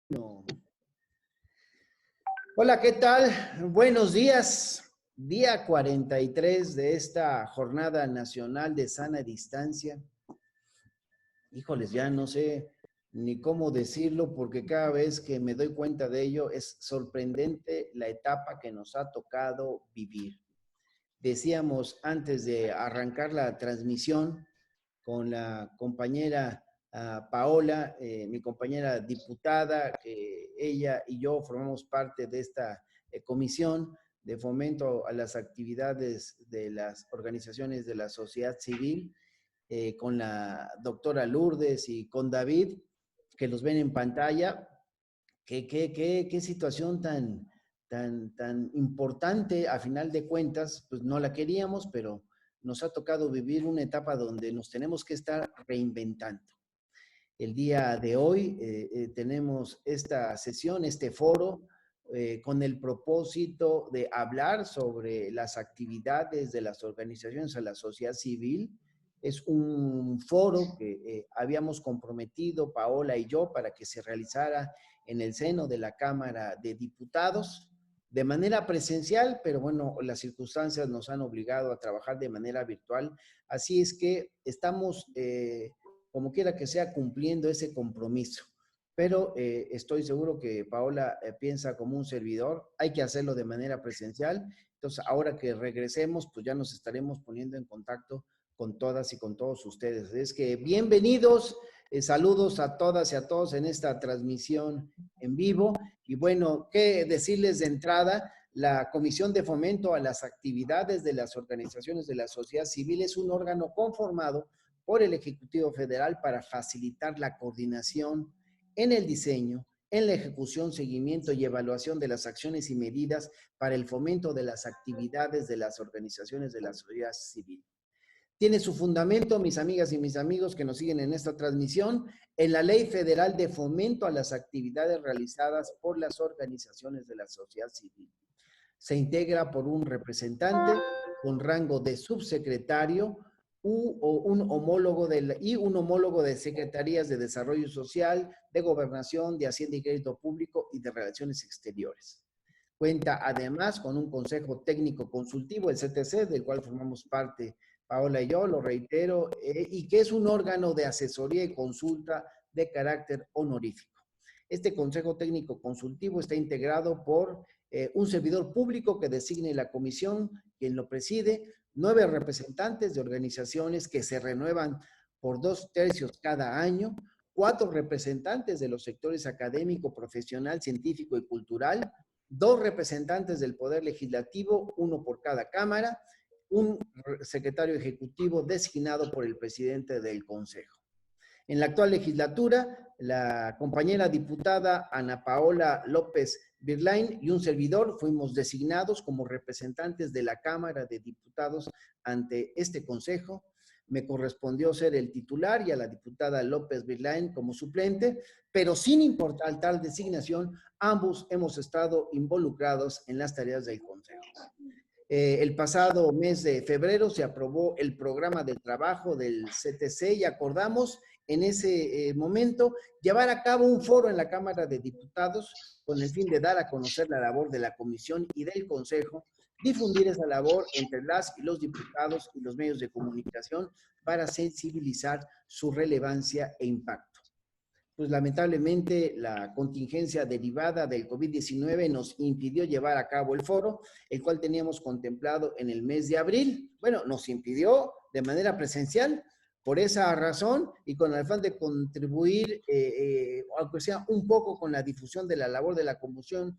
No. Hola, ¿qué tal? Buenos días. Día 43 de esta Jornada Nacional de Sana Distancia. Híjoles, ya no sé ni cómo decirlo porque cada vez que me doy cuenta de ello es sorprendente la etapa que nos ha tocado vivir. Decíamos antes de arrancar la transmisión con la compañera Paola, mi compañera diputada, que ella y yo formamos parte de esta comisión de fomento a las actividades de las organizaciones de la sociedad civil, con la doctora Lourdes y con David, que los ven en pantalla. Qué situación tan importante, a final de cuentas, pues no la queríamos, pero nos ha tocado vivir una etapa donde nos tenemos que estar reinventando. El día de hoy tenemos esta sesión, este foro, con el propósito de hablar sobre las actividades de las organizaciones de la sociedad civil. Es un foro que habíamos comprometido Paola y yo para que se realizara en el seno de la Cámara de Diputados de manera presencial, pero bueno, las circunstancias nos han obligado a trabajar de manera virtual. Así es que estamos, como quiera que sea, cumpliendo ese compromiso. Pero estoy seguro que Paola piensa como un servidor, hay que hacerlo de manera presencial. Entonces, ahora que regresemos, pues ya nos estaremos poniendo en contacto con todas y con todos ustedes. Es que bienvenidos, saludos a todas y a todos en esta transmisión en vivo. Y bueno, qué decirles de entrada, la Comisión de Fomento a las Actividades de las Organizaciones de la Sociedad Civil es un órgano conformado por el Ejecutivo Federal para facilitar la coordinación en el diseño, en la ejecución, seguimiento y evaluación de las acciones y medidas para el fomento de las actividades de las organizaciones de la sociedad civil. Tiene su fundamento, mis amigas y mis amigos que nos siguen en esta transmisión, en la Ley Federal de Fomento a las Actividades realizadas por las organizaciones de la sociedad civil. Se integra por un representante con rango de subsecretario un homólogo de secretarías de Desarrollo Social, de Gobernación, de Hacienda y Crédito Público y de Relaciones Exteriores. Cuenta además con un consejo técnico consultivo, el CTC, del cual formamos parte Paola y yo, lo reitero, y que es un órgano de asesoría y consulta de carácter honorífico. Este consejo técnico consultivo está integrado por un servidor público que designe la comisión, quien lo preside, 9 representantes de organizaciones que se renuevan por 2/3 cada año, 4 representantes de los sectores académico, profesional, científico y cultural, 2 representantes del Poder Legislativo, 1 por cada cámara, un secretario ejecutivo designado por el presidente del Consejo. En la actual legislatura, la compañera diputada Ana Paola López Birlain y un servidor fuimos designados como representantes de la Cámara de Diputados ante este Consejo. Me correspondió ser el titular y a la diputada López Birlain como suplente, pero sin importar tal designación, ambos hemos estado involucrados en las tareas del Consejo. El pasado mes de febrero se aprobó el programa de trabajo del CTC y acordamos en ese momento llevar a cabo un foro en la Cámara de Diputados con el fin de dar a conocer la labor de la Comisión y del Consejo, difundir esa labor entre las y los diputados y los medios de comunicación para sensibilizar su relevancia e impacto. Pues lamentablemente la contingencia derivada del COVID-19 nos impidió llevar a cabo el foro, el cual teníamos contemplado en el mes de abril. Bueno, nos impidió de manera presencial. Por esa razón y con el afán de contribuir, aunque sea un poco con la difusión de la labor de la comisión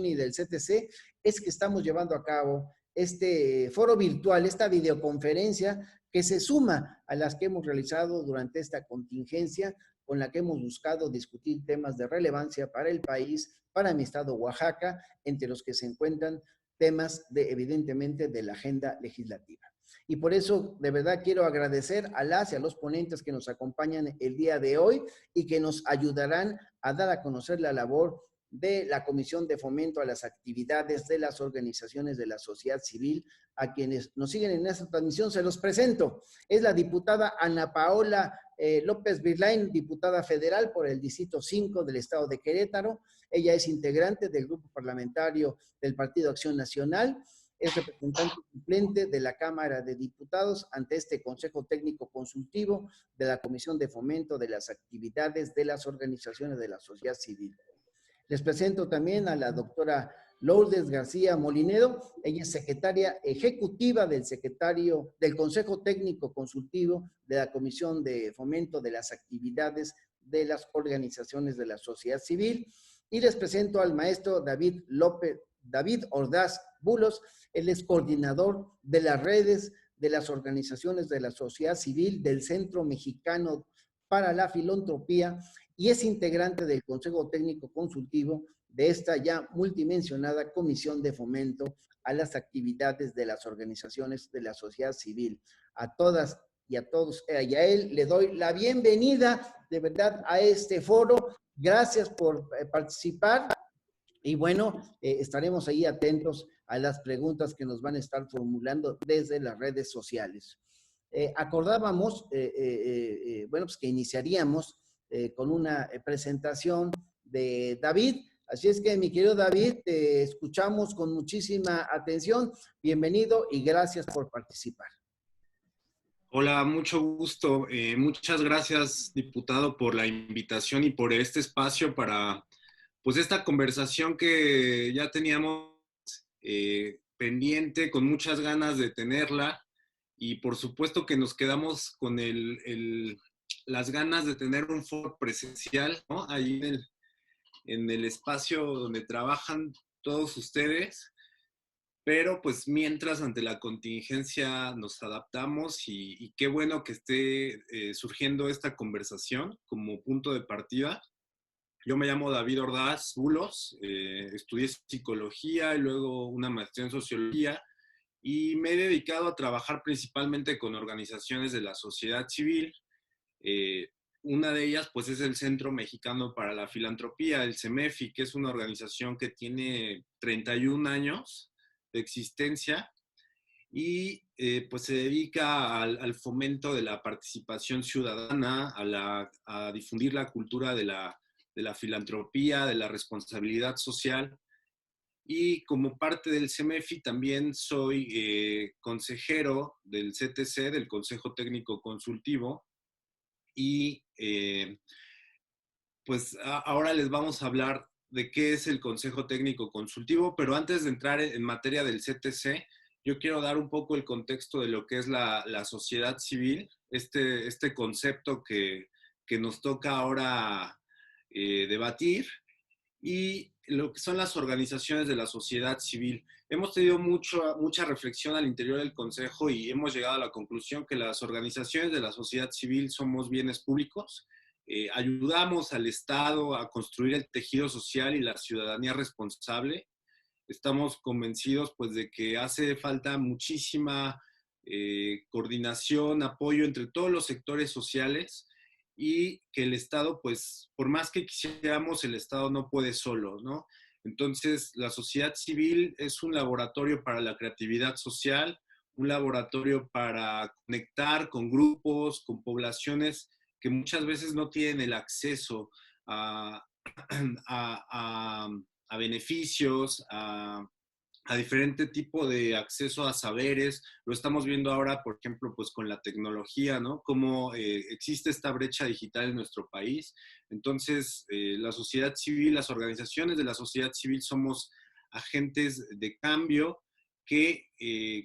y del CTC, es que estamos llevando a cabo este foro virtual, esta videoconferencia que se suma a las que hemos realizado durante esta contingencia, con la que hemos buscado discutir temas de relevancia para el país, para mi estado Oaxaca, entre los que se encuentran temas evidentemente de la agenda legislativa. Y por eso, de verdad, quiero agradecer a las y a los ponentes que nos acompañan el día de hoy y que nos ayudarán a dar a conocer la labor de la Comisión de Fomento a las Actividades de las Organizaciones de la Sociedad Civil. A quienes nos siguen en esta transmisión se los presento. Es la diputada Ana Paola López Virlain, diputada federal por el Distrito 5 del Estado de Querétaro. Ella es integrante del grupo parlamentario del Partido Acción Nacional. Es representante suplente de la Cámara de Diputados ante este Consejo Técnico Consultivo de la Comisión de Fomento de las Actividades de las Organizaciones de la Sociedad Civil. Les presento también a la doctora Lourdes García Molinedo. Ella es secretaria ejecutiva del Consejo Técnico Consultivo de la Comisión de Fomento de las Actividades de las Organizaciones de la Sociedad Civil. Y les presento al maestro David Ordaz Bulos. Él es coordinador de las redes de las organizaciones de la sociedad civil del Centro Mexicano para la Filantropía y es integrante del Consejo Técnico Consultivo de esta ya multimencionada Comisión de Fomento a las Actividades de las Organizaciones de la Sociedad Civil. A todas y a todos y a él le doy la bienvenida de verdad a este foro. Gracias por participar y bueno, estaremos ahí atentos a las preguntas que nos van a estar formulando desde las redes sociales. Acordábamos, bueno, pues que iniciaríamos con una presentación de David. Así es que, mi querido David, te escuchamos con muchísima atención. Bienvenido y gracias por participar. Hola, mucho gusto. Muchas gracias, diputado, por la invitación y por este espacio para, pues, esta conversación que ya teníamos pendiente, con muchas ganas de tenerla. Y por supuesto que nos quedamos con las ganas de tener un foro presencial, ¿no? Ahí en el espacio donde trabajan todos ustedes. Pero pues mientras ante la contingencia nos adaptamos y qué bueno que esté surgiendo esta conversación como punto de partida. Yo me llamo David Ordaz Bulos, estudié psicología y luego una maestría en sociología y me he dedicado a trabajar principalmente con organizaciones de la sociedad civil. Eh, una de ellas pues es el Centro Mexicano para la Filantropía, el CEMEFI, que es una organización que tiene 31 años de existencia y pues se dedica al fomento de la participación ciudadana, a difundir la cultura de la filantropía, de la responsabilidad social. Y como parte del CEMEFI también soy consejero del CTC, del Consejo Técnico Consultivo, y pues ahora les vamos a hablar de qué es el Consejo Técnico Consultivo, pero antes de entrar en materia del CTC, yo quiero dar un poco el contexto de lo que es la sociedad civil, este concepto que nos toca ahora debatir, y lo que son las organizaciones de la sociedad civil. Hemos tenido mucha reflexión al interior del Consejo y hemos llegado a la conclusión que las organizaciones de la sociedad civil somos bienes públicos. Ayudamos al Estado a construir el tejido social y la ciudadanía responsable. Estamos convencidos pues de que hace falta muchísima coordinación, apoyo entre todos los sectores sociales y que el Estado, pues, por más que quisiéramos, el Estado no puede solo, ¿no? Entonces, la sociedad civil es un laboratorio para la creatividad social, un laboratorio para conectar con grupos, con poblaciones que muchas veces no tienen el acceso a, a, a, a beneficios, a diferente tipo de acceso a saberes. Lo estamos viendo ahora, por ejemplo, pues con la tecnología, ¿no? Cómo existe esta brecha digital en nuestro país. Entonces, la sociedad civil, las organizaciones de la sociedad civil somos agentes de cambio que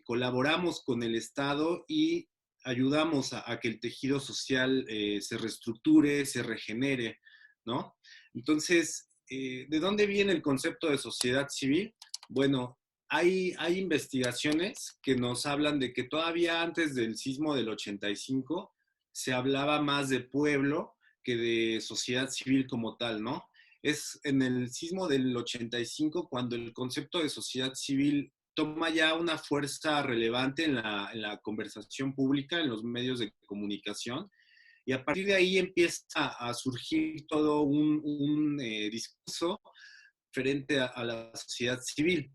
colaboramos con el Estado y ayudamos a que el tejido social se reestructure, se regenere, ¿no? Entonces, ¿de dónde viene el concepto de sociedad civil? Bueno, hay investigaciones que nos hablan de que todavía antes del sismo del 85 se hablaba más de pueblo que de sociedad civil como tal, ¿no? Es en el sismo del 85 cuando el concepto de sociedad civil toma ya una fuerza relevante en la conversación pública, en los medios de comunicación, y a partir de ahí empieza a surgir todo un discurso diferente a la sociedad civil.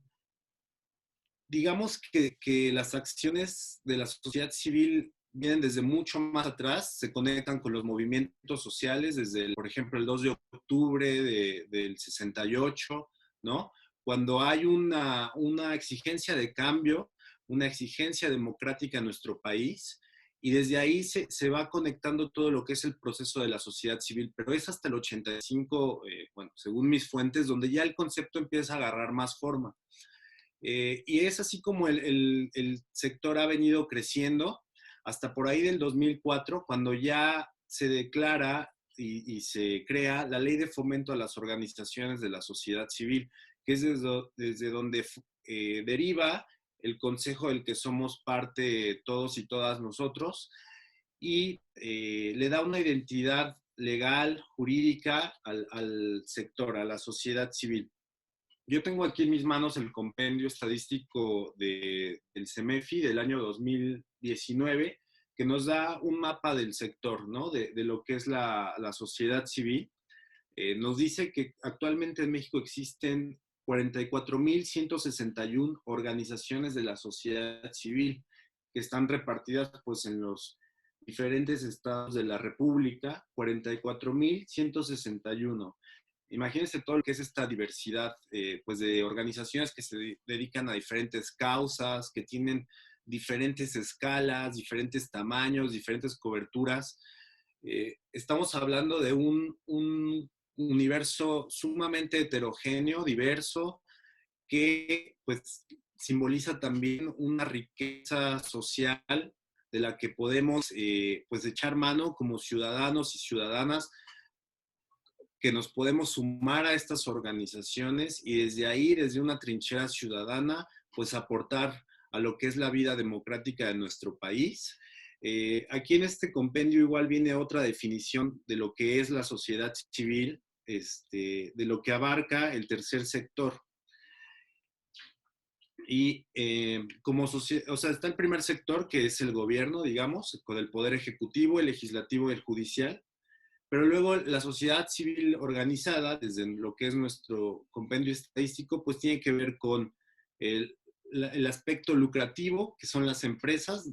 Digamos que las acciones de la sociedad civil vienen desde mucho más atrás, se conectan con los movimientos sociales, desde, por ejemplo, el 2 de octubre del 68, ¿no? Cuando hay una exigencia de cambio, una exigencia democrática en nuestro país, y desde ahí se va conectando todo lo que es el proceso de la sociedad civil, pero es hasta el 85, bueno, según mis fuentes, donde ya el concepto empieza a agarrar más forma. Y es así como el sector ha venido creciendo hasta por ahí del 2004, cuando ya se declara y se crea la Ley de Fomento a las Organizaciones de la Sociedad Civil, que es desde donde deriva el consejo del que somos parte todos y todas nosotros, y le da una identidad legal, jurídica al sector, a la sociedad civil. Yo tengo aquí en mis manos el compendio estadístico del CEMEFI del año 2019, que nos da un mapa del sector, ¿no? De lo que es la sociedad civil. Nos dice que actualmente en México existen 44.161 organizaciones de la sociedad civil que están repartidas pues, en los diferentes estados de la República, 44.161. Imagínense todo lo que es esta diversidad pues de organizaciones que se dedican a diferentes causas, que tienen diferentes escalas, diferentes tamaños, diferentes coberturas. Estamos hablando de un universo sumamente heterogéneo, diverso, que pues simboliza también una riqueza social de la que podemos pues echar mano como ciudadanos y ciudadanas, que nos podemos sumar a estas organizaciones y desde ahí, desde una trinchera ciudadana, pues aportar a lo que es la vida democrática de nuestro país. Aquí en este compendio igual viene otra definición de lo que es la sociedad civil, de lo que abarca el tercer sector. Y como o sea, está el primer sector, que es el gobierno, digamos, con el poder ejecutivo, el legislativo y el judicial. Pero luego la sociedad civil organizada, desde lo que es nuestro compendio estadístico, pues tiene que ver con el, el aspecto lucrativo, que son las empresas,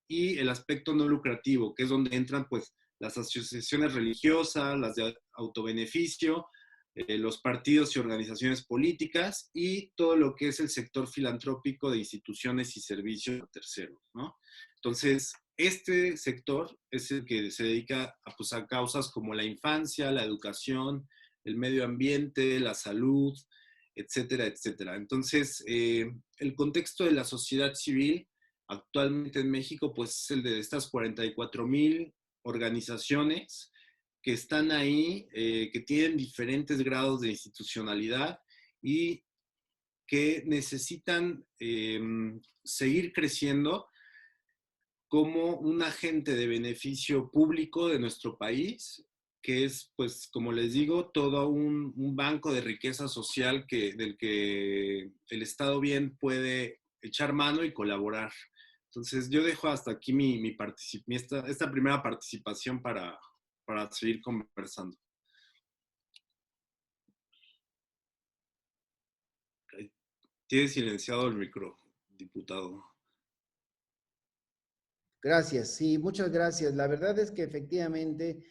y el aspecto no lucrativo, que es donde entran pues las asociaciones religiosas, las de autobeneficio, los partidos y organizaciones políticas y todo lo que es el sector filantrópico de instituciones y servicios a terceros, ¿no? Entonces, este sector es el que se dedica a, pues, a causas como la infancia, la educación, el medio ambiente, la salud, etcétera, etcétera. Entonces, el contexto de la sociedad civil actualmente en México, pues es el de estas 44,000 organizaciones que están ahí, que tienen diferentes grados de institucionalidad y que necesitan seguir creciendo como un agente de beneficio público de nuestro país, que es, pues, como les digo, todo un banco de riqueza social del que el Estado bien puede echar mano y colaborar. Entonces, yo dejo hasta aquí esta primera participación para seguir conversando. Tiene silenciado el micro, diputado. Gracias, sí, muchas gracias. La verdad es que efectivamente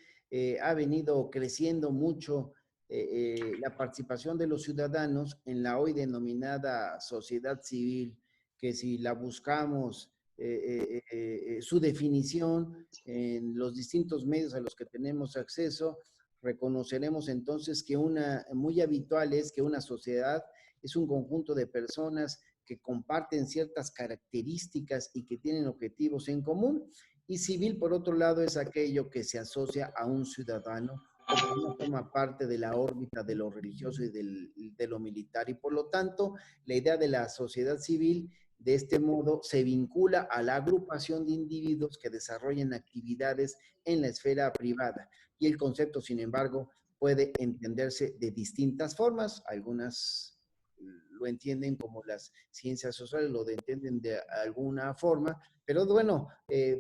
ha venido creciendo mucho la participación de los ciudadanos en la hoy denominada sociedad civil, que si la buscamos su definición en los distintos medios a los que tenemos acceso, reconoceremos entonces que una muy habitual es que una sociedad es un conjunto de personas que comparten ciertas características y que tienen objetivos en común. Y civil, por otro lado, es aquello que se asocia a un ciudadano o que no forma parte de la órbita de lo religioso y de lo militar. Y por lo tanto, la idea de la sociedad civil, de este modo, se vincula a la agrupación de individuos que desarrollan actividades en la esfera privada. Y el concepto, sin embargo, puede entenderse de distintas formas. Algunas lo entienden como las ciencias sociales, lo entienden de alguna forma, pero bueno,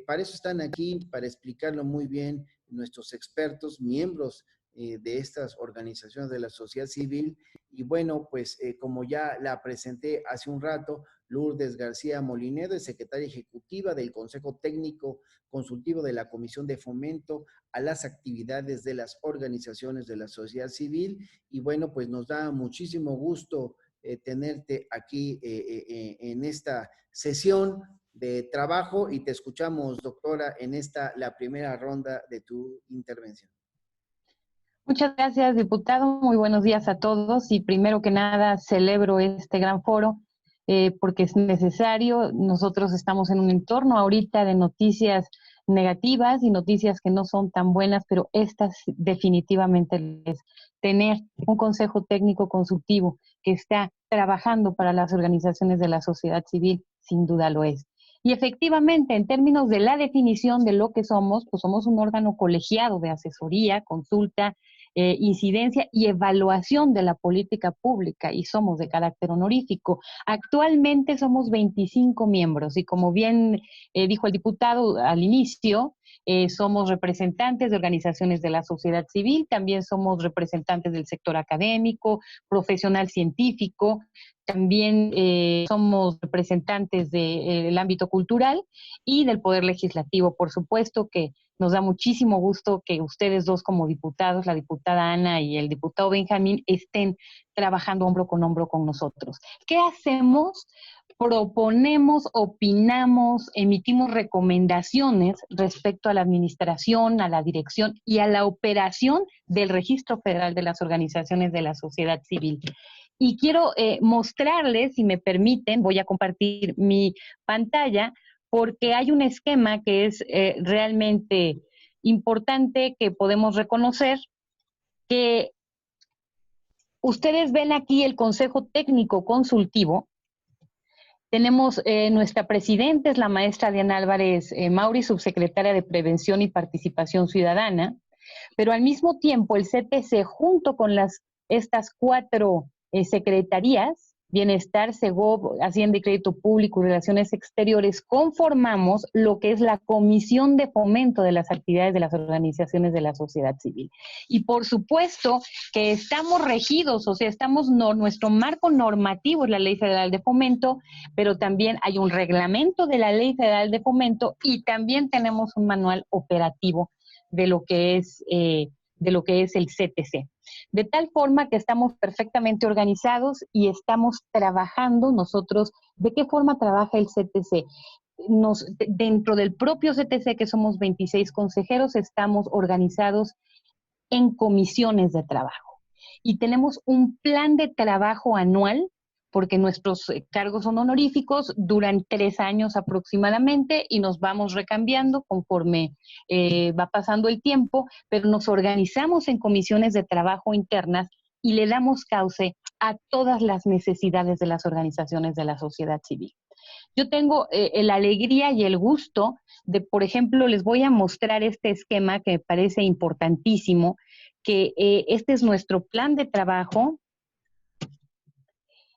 para eso están aquí, para explicarlo muy bien nuestros expertos, miembros de estas organizaciones de la sociedad civil. Y bueno, pues como ya la presenté hace un rato, Lourdes García Molinedo, es secretaria ejecutiva del Consejo Técnico Consultivo de la Comisión de Fomento a las actividades de las organizaciones de la sociedad civil. Y bueno, pues nos da muchísimo gusto tenerte aquí en esta sesión de trabajo, y te escuchamos, doctora, en la primera ronda de tu intervención. Muchas gracias, diputado. Muy buenos días a todos. Y primero que nada, celebro este gran foro porque es necesario. Nosotros estamos en un entorno ahorita de noticias negativas y noticias que no son tan buenas, pero estas definitivamente es tener un consejo técnico consultivo que está trabajando para las organizaciones de la sociedad civil, sin duda lo es. Y efectivamente, en términos de la definición de lo que somos, pues somos un órgano colegiado de asesoría, consulta, incidencia y evaluación de la política pública, y somos de carácter honorífico. Actualmente somos 25 miembros y, como bien dijo el diputado al inicio, somos representantes de organizaciones de la sociedad civil, también somos representantes del sector académico, profesional científico, también somos representantes del ámbito cultural y del Poder Legislativo. Por supuesto que nos da muchísimo gusto que ustedes dos como diputados, la diputada Ana y el diputado Benjamín, estén trabajando hombro con nosotros. ¿Qué hacemos? Proponemos, opinamos, emitimos recomendaciones respecto a la administración, a la dirección y a la operación del Registro Federal de las Organizaciones de la Sociedad Civil. Y quiero mostrarles, si me permiten, voy a compartir mi pantalla, porque hay un esquema que es realmente importante que podemos reconocer, que ustedes ven aquí el Consejo Técnico Consultivo. Tenemos nuestra presidenta, es la maestra Diana Álvarez Mauri, subsecretaria de Prevención y Participación Ciudadana, pero al mismo tiempo el CTC, junto con estas cuatro secretarías, Bienestar, Segov, Hacienda y Crédito Público y Relaciones Exteriores, conformamos lo que es la Comisión de Fomento de las Actividades de las Organizaciones de la Sociedad Civil. Y por supuesto que estamos regidos, o sea, nuestro marco normativo es la Ley Federal de Fomento, pero también hay un reglamento de la Ley Federal de Fomento y también tenemos un manual operativo de lo que es el CTC. De tal forma que estamos perfectamente organizados y estamos trabajando nosotros. ¿De qué forma trabaja el CTC? Dentro del propio CTC, que somos 26 consejeros, estamos organizados en comisiones de trabajo. Y tenemos un plan de trabajo anual, porque nuestros cargos son honoríficos, duran 3 años aproximadamente y nos vamos recambiando conforme va pasando el tiempo, pero nos organizamos en comisiones de trabajo internas y le damos cauce a todas las necesidades de las organizaciones de la sociedad civil. Yo tengo la alegría y el gusto de, por ejemplo, les voy a mostrar este esquema que me parece importantísimo, que este es nuestro plan de trabajo.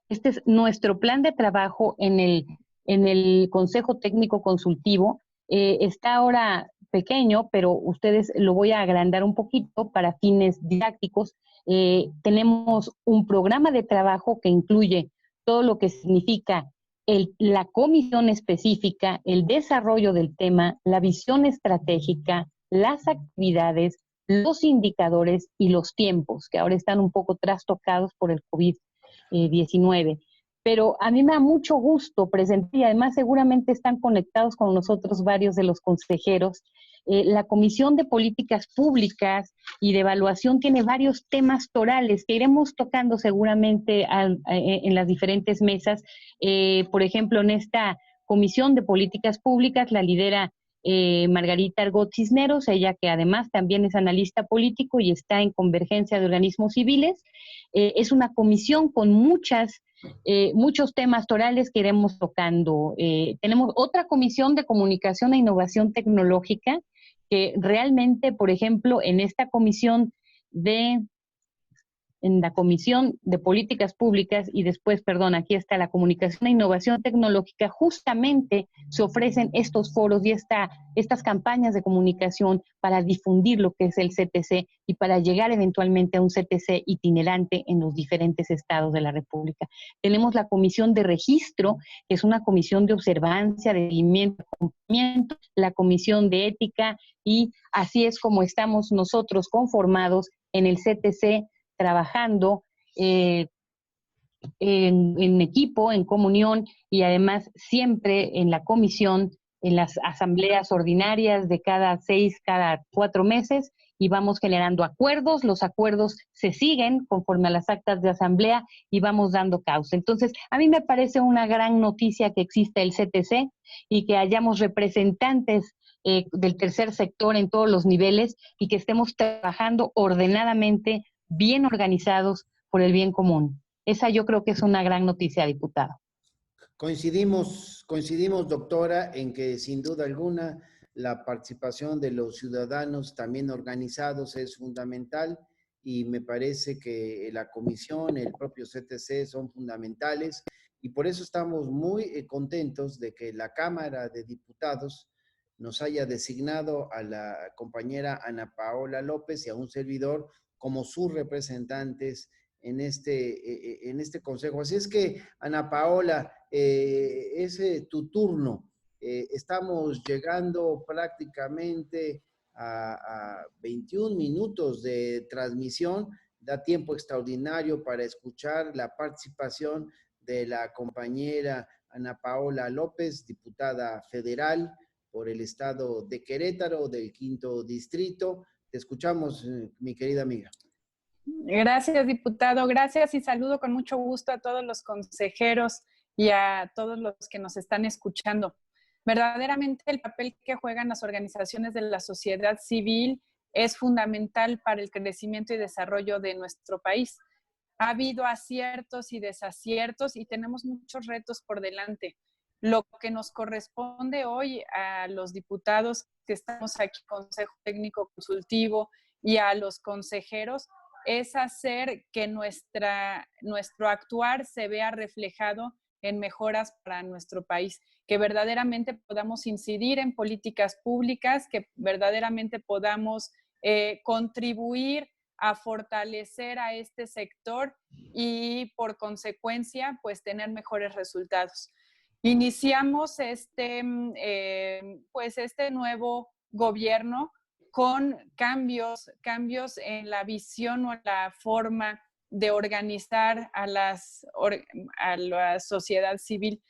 Este es nuestro plan de trabajo en el Consejo Técnico Consultivo. Está ahora pequeño, pero ustedes lo voy a agrandar un poquito para fines didácticos. Tenemos un programa de trabajo que incluye todo lo que significa la comisión específica, el desarrollo del tema, la visión estratégica, las actividades, los indicadores y los tiempos, que ahora están un poco trastocados por el COVID-19. Pero a mí me da mucho gusto presentar, y además seguramente están conectados con nosotros varios de los consejeros. La Comisión de Políticas Públicas y de Evaluación tiene varios temas torales que iremos tocando seguramente en las diferentes mesas. Por ejemplo, en esta Comisión de Políticas Públicas la lidera Margarita Argot Cisneros, ella que además también es analista político y está en Convergencia de Organismos Civiles. Es una comisión con muchos temas torales que iremos tocando. Tenemos otra comisión de comunicación e innovación tecnológica que realmente, por ejemplo, en esta comisión de en la Comisión de Políticas Públicas y después, perdón, aquí está la Comunicación e Innovación Tecnológica, justamente se ofrecen estos foros y estas campañas de comunicación para difundir lo que es el CTC y para llegar eventualmente a un CTC itinerante en los diferentes estados de la República. Tenemos la Comisión de Registro, que es una comisión de observancia, de seguimiento, acompañamiento, la Comisión de Ética, y así es como estamos nosotros conformados en el CTC, trabajando en equipo, en comunión, y además siempre en la comisión, en las asambleas ordinarias de cada 6, cada 4 meses, y vamos generando acuerdos. Los acuerdos se siguen conforme a las actas de asamblea y vamos dando causa. Entonces, a mí me parece una gran noticia que exista el CTC y que hayamos representantes del tercer sector en todos los niveles y que estemos trabajando ordenadamente, bien organizados por el bien común. Esa yo creo que es una gran noticia, diputado. Coincidimos, doctora, en que sin duda alguna la participación de los ciudadanos también organizados es fundamental, y me parece que la comisión, el propio CTC son fundamentales, y por eso estamos muy contentos de que la Cámara de Diputados nos haya designado a la compañera Ana Paola López y a un servidor como sus representantes en este consejo. Así es que, Ana Paola, es tu turno. Estamos llegando prácticamente a 21 minutos de transmisión. Da tiempo extraordinario para escuchar la participación de la compañera Ana Paola López, diputada federal por el estado de Querétaro, del 5º Distrito. Te escuchamos, mi querida amiga. Gracias, diputado. Gracias y saludo con mucho gusto a todos los consejeros y a todos los que nos están escuchando. Verdaderamente el papel que juegan las organizaciones de la sociedad civil es fundamental para el crecimiento y desarrollo de nuestro país. Ha habido aciertos y desaciertos y tenemos muchos retos por delante. Lo que nos corresponde hoy a los diputados que estamos aquí, Consejo Técnico Consultivo, y a los consejeros, es hacer que nuestro actuar se vea reflejado en mejoras para nuestro país, que verdaderamente podamos incidir en políticas públicas, que verdaderamente podamos contribuir a fortalecer a este sector y por consecuencia, pues tener mejores resultados. Iniciamos este nuevo gobierno con cambios en la visión o en la forma de organizar a la sociedad civil.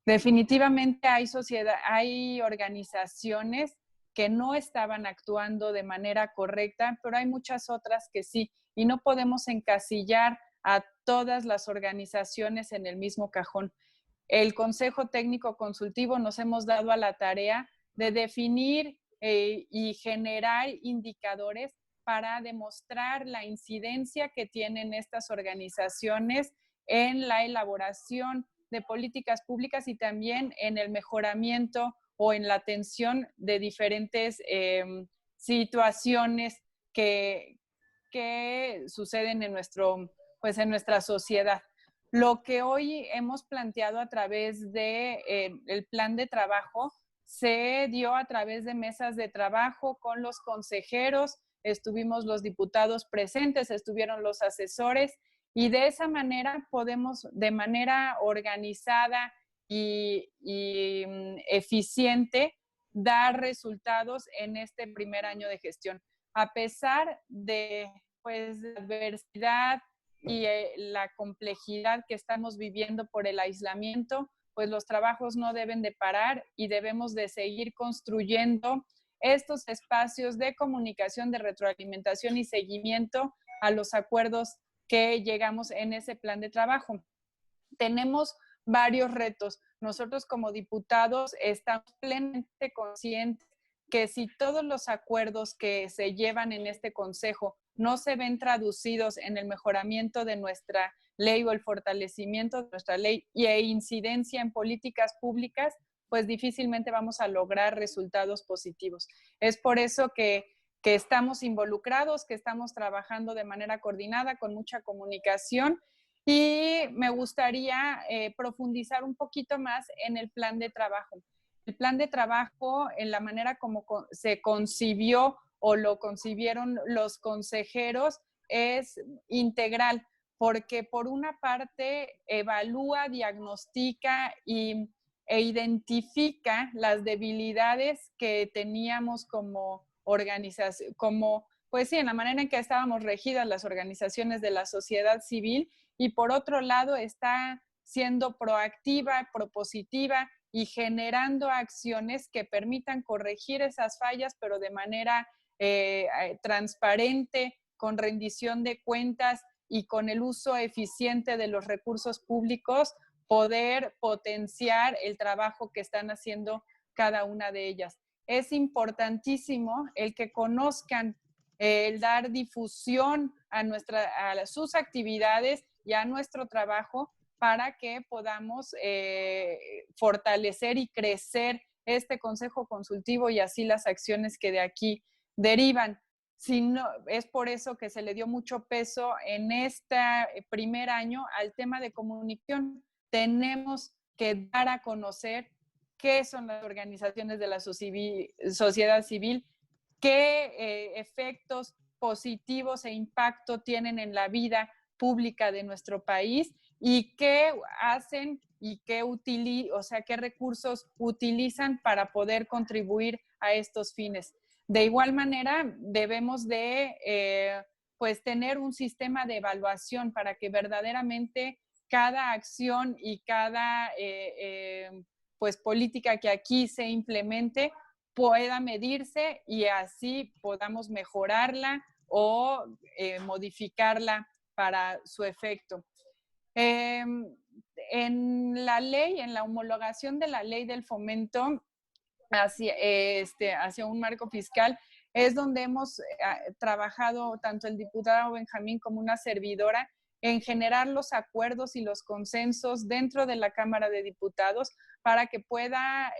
Definitivamente hay organizaciones que no estaban actuando de manera correcta, pero hay muchas otras que sí, y no podemos encasillar a todas las organizaciones en el mismo cajón. El Consejo Técnico Consultivo nos hemos dado a la tarea de definir y generar indicadores para demostrar la incidencia que tienen estas organizaciones en la elaboración de políticas públicas y también en el mejoramiento o en la atención de diferentes situaciones que suceden en nuestra sociedad. Lo que hoy hemos planteado a través del plan de trabajo se dio a través de mesas de trabajo con los consejeros, estuvimos los diputados presentes, estuvieron los asesores, y de esa manera podemos, de manera organizada y eficiente, dar resultados en este primer año de gestión. A pesar de la adversidad y la complejidad que estamos viviendo por el aislamiento, pues los trabajos no deben de parar y debemos de seguir construyendo estos espacios de comunicación, de retroalimentación y seguimiento a los acuerdos que llegamos en ese plan de trabajo. Tenemos varios retos. Nosotros como diputados estamos plenamente conscientes que si todos los acuerdos que se llevan en este consejo no se ven traducidos en el mejoramiento de nuestra ley o el fortalecimiento de nuestra ley e incidencia en políticas públicas, pues difícilmente vamos a lograr resultados positivos. Es por eso que que estamos involucrados, que estamos trabajando de manera coordinada, con mucha comunicación. Y me gustaría profundizar un poquito más en el plan de trabajo. El plan de trabajo, en la manera como se concibió o lo concibieron los consejeros, es integral, porque por una parte evalúa, diagnostica e identifica las debilidades que teníamos como organización, pues sí, en la manera en que estábamos regidas las organizaciones de la sociedad civil, y por otro lado está siendo proactiva, propositiva y generando acciones que permitan corregir esas fallas, pero de manera transparente, con rendición de cuentas y con el uso eficiente de los recursos públicos, poder potenciar el trabajo que están haciendo cada una de ellas. Es importantísimo el que conozcan, el dar difusión a sus actividades y a nuestro trabajo para que podamos fortalecer y crecer este Consejo Consultivo y así las acciones que de aquí derivan. Es por eso que se le dio mucho peso en este primer año al tema de comunicación. Tenemos que dar a conocer qué son las organizaciones de la sociedad civil, qué efectos positivos e impacto tienen en la vida pública de nuestro país y qué hacen y qué recursos utilizan para poder contribuir a estos fines. De igual manera, debemos de pues tener un sistema de evaluación para que verdaderamente cada acción y cada pues política que aquí se implemente pueda medirse y así podamos mejorarla o modificarla para su efecto. En la ley, en la homologación de la ley del fomento hacia un marco fiscal, es donde hemos trabajado tanto el diputado Benjamín como una servidora en generar los acuerdos y los consensos dentro de la Cámara de Diputados para que pueda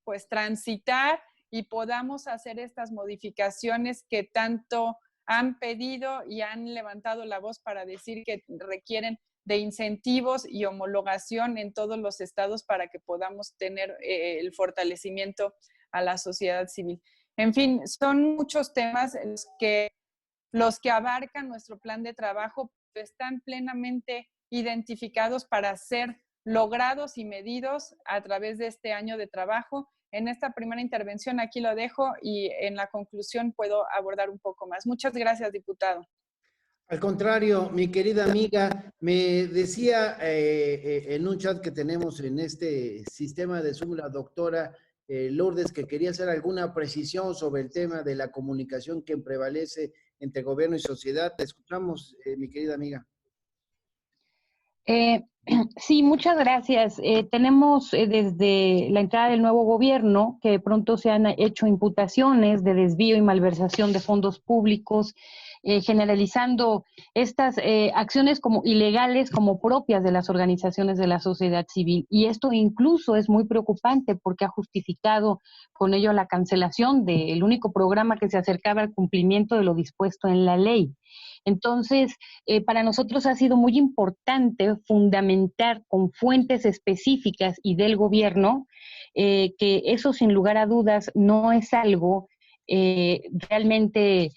pues transitar y podamos hacer estas modificaciones que tanto han pedido y han levantado la voz para decir que requieren de incentivos y homologación en todos los estados para que podamos tener el fortalecimiento a la sociedad civil. En fin, son muchos temas los que abarcan nuestro plan de trabajo, están plenamente identificados para ser logrados y medidos a través de este año de trabajo. En esta primera intervención aquí lo dejo y en la conclusión puedo abordar un poco más. Muchas gracias, diputado. Al contrario, mi querida amiga, me decía en un chat que tenemos en este sistema de Zoom la doctora Lourdes que quería hacer alguna precisión sobre el tema de la comunicación que prevalece entre gobierno y sociedad. Te escuchamos, mi querida amiga. Sí, muchas gracias. Tenemos desde la entrada del nuevo gobierno que pronto se han hecho imputaciones de desvío y malversación de fondos públicos, generalizando estas acciones como ilegales como propias de las organizaciones de la sociedad civil. Y esto incluso es muy preocupante porque ha justificado con ello la cancelación del único programa que se acercaba al cumplimiento de lo dispuesto en la ley. Entonces, para nosotros ha sido muy importante fundamentar con fuentes específicas y del gobierno que eso sin lugar a dudas no es algo realmente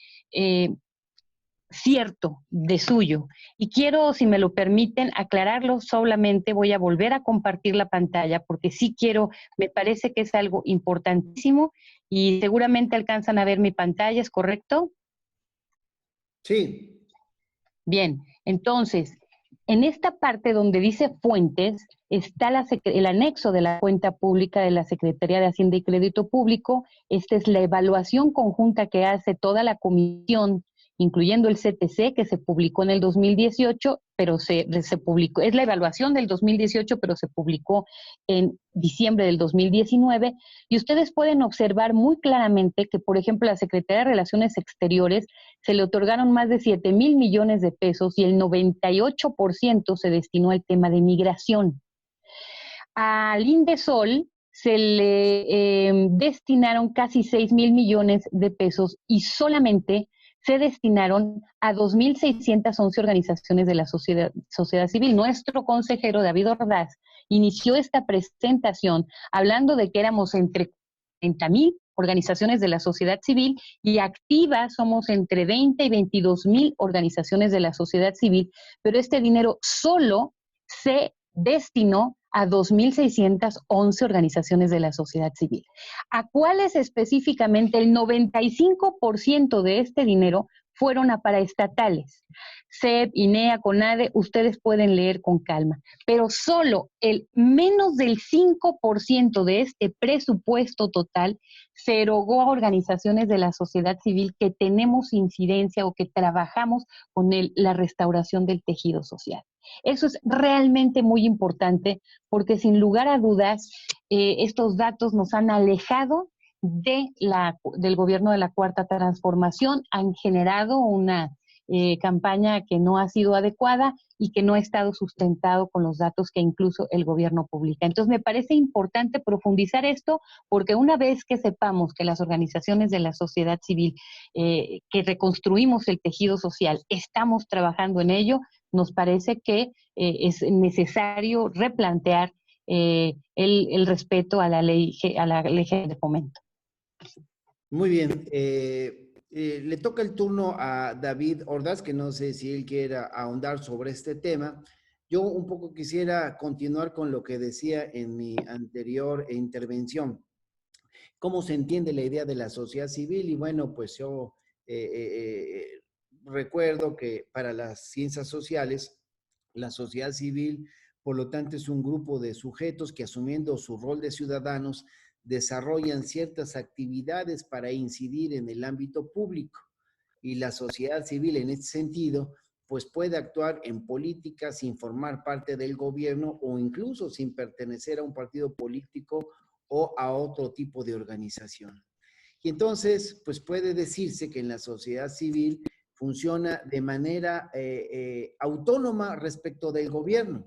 cierto de suyo. Y quiero, si me lo permiten, aclararlo solamente. Voy a volver a compartir la pantalla porque sí quiero, me parece que es algo importantísimo y seguramente alcanzan a ver mi pantalla, ¿es correcto? Sí. Bien, entonces, en esta parte donde dice fuentes, está el anexo de la cuenta pública de la Secretaría de Hacienda y Crédito Público. Esta es la evaluación conjunta que hace toda la comisión, incluyendo el CTC, que se publicó en el 2018, pero se publicó, es la evaluación del 2018, pero se publicó en diciembre del 2019, y ustedes pueden observar muy claramente que, por ejemplo, a la Secretaría de Relaciones Exteriores se le otorgaron más de 7,000 millones de pesos y el 98% se destinó al tema de migración. Al INDESOL se le destinaron casi 6,000 millones de pesos y solamente se destinaron a 2,611 organizaciones de la sociedad civil. Nuestro consejero David Ordaz inició esta presentación hablando de que éramos entre 40,000 organizaciones de la sociedad civil y activas somos entre 20 y 22,000 organizaciones de la sociedad civil, pero este dinero solo se destinó a 2,611 organizaciones de la sociedad civil. ¿A cuáles específicamente? El 95% de este dinero fueron a paraestatales. CEP, INEA, CONADE, ustedes pueden leer con calma, pero solo el menos del 5% de este presupuesto total se erogó a organizaciones de la sociedad civil que tenemos incidencia o que trabajamos con la restauración del tejido social. Eso es realmente muy importante porque sin lugar a dudas estos datos nos han alejado del gobierno de la Cuarta Transformación, han generado una campaña que no ha sido adecuada y que no ha estado sustentado con los datos que incluso el gobierno publica. Entonces me parece importante profundizar esto porque una vez que sepamos que las organizaciones de la sociedad civil que reconstruimos el tejido social, estamos trabajando en ello, nos parece que es necesario replantear el respeto a la ley de fomento. Muy bien. Le toca el turno a David Ordaz, que no sé si él quiera ahondar sobre este tema. Yo un poco quisiera continuar con lo que decía en mi anterior intervención. ¿Cómo se entiende la idea de la sociedad civil? Y bueno, pues yo recuerdo que para las ciencias sociales, la sociedad civil, por lo tanto, es un grupo de sujetos que asumiendo su rol de ciudadanos, desarrollan ciertas actividades para incidir en el ámbito público. Y la sociedad civil en este sentido, pues puede actuar en política sin formar parte del gobierno o incluso sin pertenecer a un partido político o a otro tipo de organización. Y entonces, pues puede decirse que en la sociedad civil funciona de manera autónoma respecto del gobierno.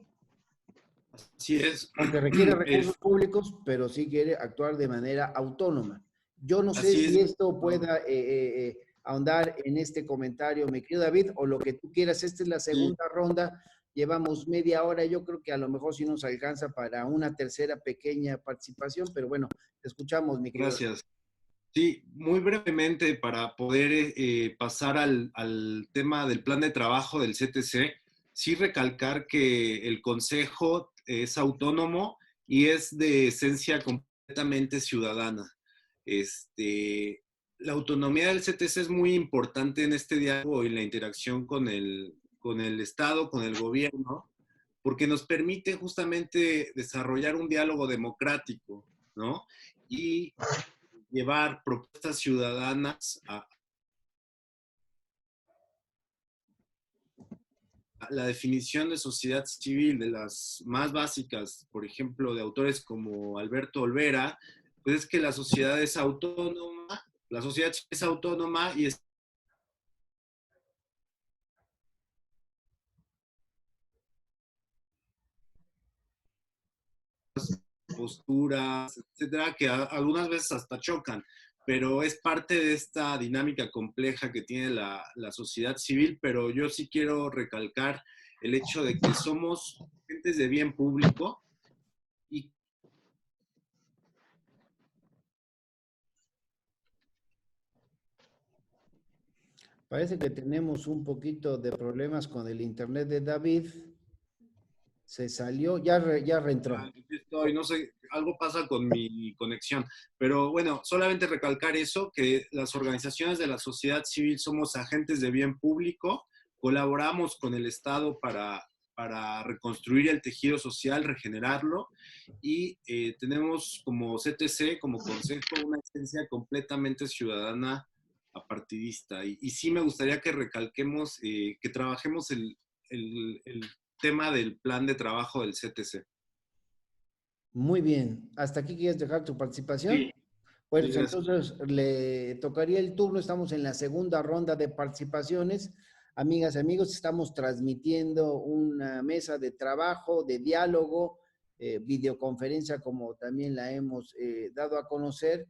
Así es. Aunque requiere recursos públicos, pero sí quiere actuar de manera autónoma. Yo no sé si esto pueda ahondar en este comentario, mi querido David, o lo que tú quieras. Esta es la segunda ronda. Llevamos media hora. Yo creo que a lo mejor sí nos alcanza para una tercera pequeña participación, pero bueno, te escuchamos, mi querido. Gracias. Sí, muy brevemente para poder pasar al tema del plan de trabajo del CTC, sí recalcar que el Consejo es autónomo y es de esencia completamente ciudadana. La autonomía del CTC es muy importante en este diálogo y la interacción con el Estado, con el gobierno, porque nos permite justamente desarrollar un diálogo democrático, ¿no? Y llevar propuestas ciudadanas a la definición de sociedad civil, de las más básicas, por ejemplo, de autores como Alberto Olvera, pues es que la sociedad es autónoma, la sociedad es autónoma y es posturas, etcétera, que algunas veces hasta chocan, pero es parte de esta dinámica compleja que tiene la sociedad civil, pero yo sí quiero recalcar el hecho de que somos agentes de bien público y parece que tenemos un poquito de problemas con el internet de David. Se salió, ya reentró. No sé, algo pasa con mi conexión, pero bueno, solamente recalcar eso, que las organizaciones de la sociedad civil somos agentes de bien público, colaboramos con el Estado para reconstruir el tejido social, regenerarlo, y tenemos como CTC, como consejo, una esencia completamente ciudadana apartidista. Y sí me gustaría que recalquemos, que trabajemos el tema del plan de trabajo del CTC. Muy bien. ¿Hasta aquí quieres dejar tu participación? Sí. Bueno, sí, entonces le tocaría el turno. Estamos en la segunda ronda de participaciones. Amigas y amigos, estamos transmitiendo una mesa de trabajo, de diálogo videoconferencia, como también la hemos dado a conocer,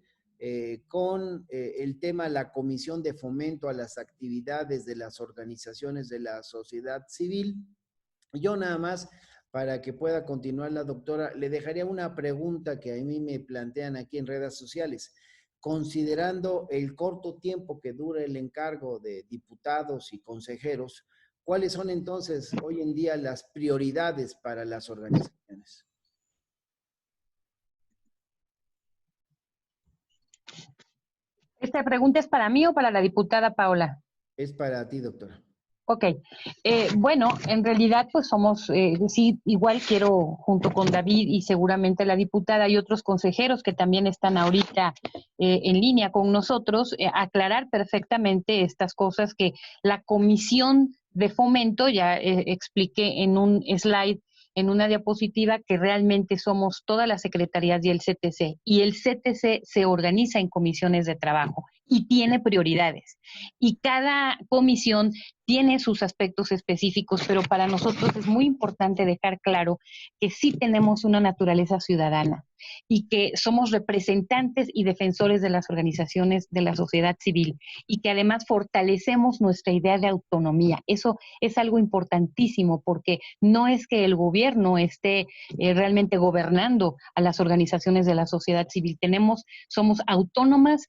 con el tema la Comisión de Fomento a las Actividades de las Organizaciones de la Sociedad Civil. Yo nada más, para que pueda continuar la doctora, le dejaría una pregunta que a mí me plantean aquí en redes sociales. Considerando el corto tiempo que dura el encargo de diputados y consejeros, ¿cuáles son entonces hoy en día las prioridades para las organizaciones? ¿Esta pregunta es para mí o para la diputada Paola? Es para ti, doctora. Ok, bueno, en realidad pues somos, sí, igual quiero junto con David y seguramente la diputada y otros consejeros que también están ahorita en línea con nosotros, aclarar perfectamente estas cosas que la Comisión de Fomento, ya expliqué en un slide, en una diapositiva, que realmente somos todas las secretarías y el CTC. Y el CTC se organiza en comisiones de trabajo y tiene prioridades. Y cada comisión tiene sus aspectos específicos, pero para nosotros es muy importante dejar claro que sí tenemos una naturaleza ciudadana y que somos representantes y defensores de las organizaciones de la sociedad civil y que además fortalecemos nuestra idea de autonomía. Eso es algo importantísimo porque no es que el gobierno esté realmente gobernando a las organizaciones de la sociedad civil. Somos autónomas,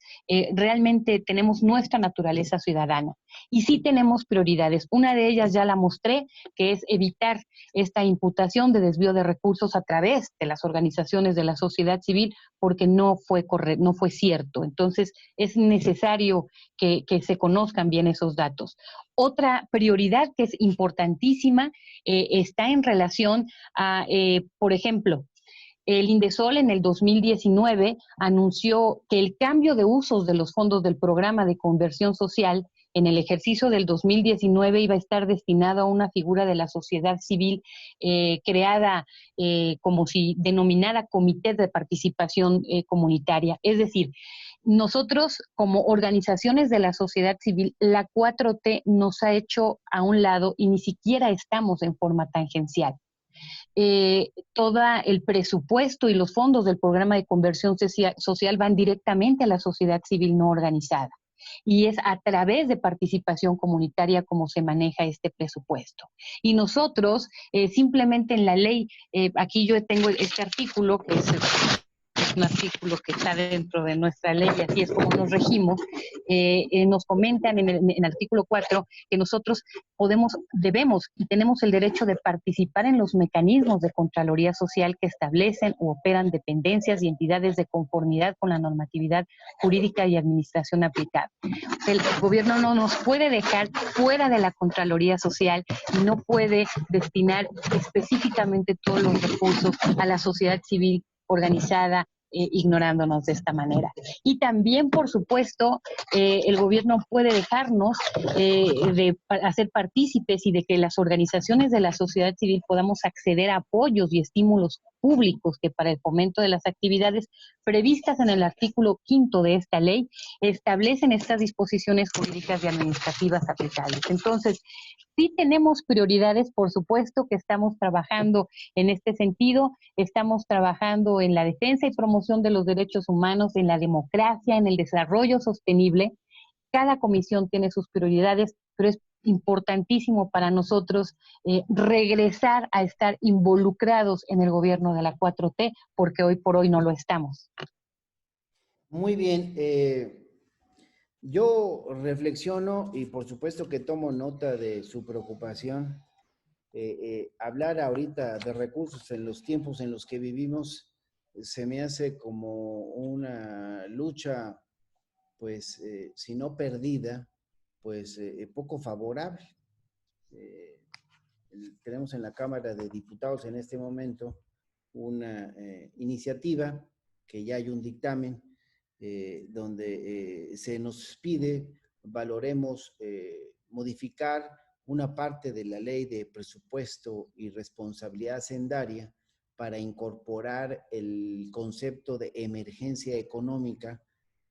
realmente tenemos nuestra naturaleza ciudadana y sí tenemos prioridades. Una de ellas ya la mostré, que es evitar esta imputación de desvío de recursos a través de las organizaciones de la sociedad civil, porque no fue correcto, no fue cierto. Entonces, es necesario que se conozcan bien esos datos. Otra prioridad que es importantísima está en relación a, por ejemplo, el Indesol en el 2019 anunció que el cambio de usos de los fondos del programa de conversión social en el ejercicio del 2019 iba a estar destinado a una figura de la sociedad civil creada como si denominada Comité de Participación Comunitaria. Es decir, nosotros como organizaciones de la sociedad civil, la 4T nos ha hecho a un lado y ni siquiera estamos en forma tangencial. Todo el presupuesto y los fondos del programa de conversión social van directamente a la sociedad civil no organizada. Y es a través de participación comunitaria como se maneja este presupuesto. Y nosotros, simplemente en la ley, aquí yo tengo este artículo, que es un artículo que está dentro de nuestra ley y así es como nos regimos, nos comentan en el artículo 4 que nosotros debemos y tenemos el derecho de participar en los mecanismos de Contraloría Social que establecen u operan dependencias y entidades de conformidad con la normatividad jurídica y administración aplicada. El gobierno no nos puede dejar fuera de la Contraloría Social y no puede destinar específicamente todos los recursos a la sociedad civil organizada, ignorándonos de esta manera. Y también, por supuesto, el gobierno puede dejarnos de hacer partícipes y de que las organizaciones de la sociedad civil podamos acceder a apoyos y estímulos públicos que para el fomento de las actividades previstas en el artículo 5 de esta ley establecen estas disposiciones jurídicas y administrativas aplicables. Entonces, sí tenemos prioridades, por supuesto que estamos trabajando en este sentido, estamos trabajando en la defensa y promoción de los derechos humanos, en la democracia, en el desarrollo sostenible. Cada comisión tiene sus prioridades, pero es importantísimo para nosotros regresar a estar involucrados en el gobierno de la 4T, porque hoy por hoy no lo estamos. Muy bien. Yo reflexiono y por supuesto que tomo nota de su preocupación. Hablar ahorita de recursos en los tiempos en los que vivimos se me hace como una lucha, pues, si no perdida, pues poco favorable. Tenemos en la Cámara de Diputados en este momento una iniciativa que ya hay un dictamen donde se nos pide valoremos modificar una parte de la ley de presupuesto y responsabilidad hacendaria para incorporar el concepto de emergencia económica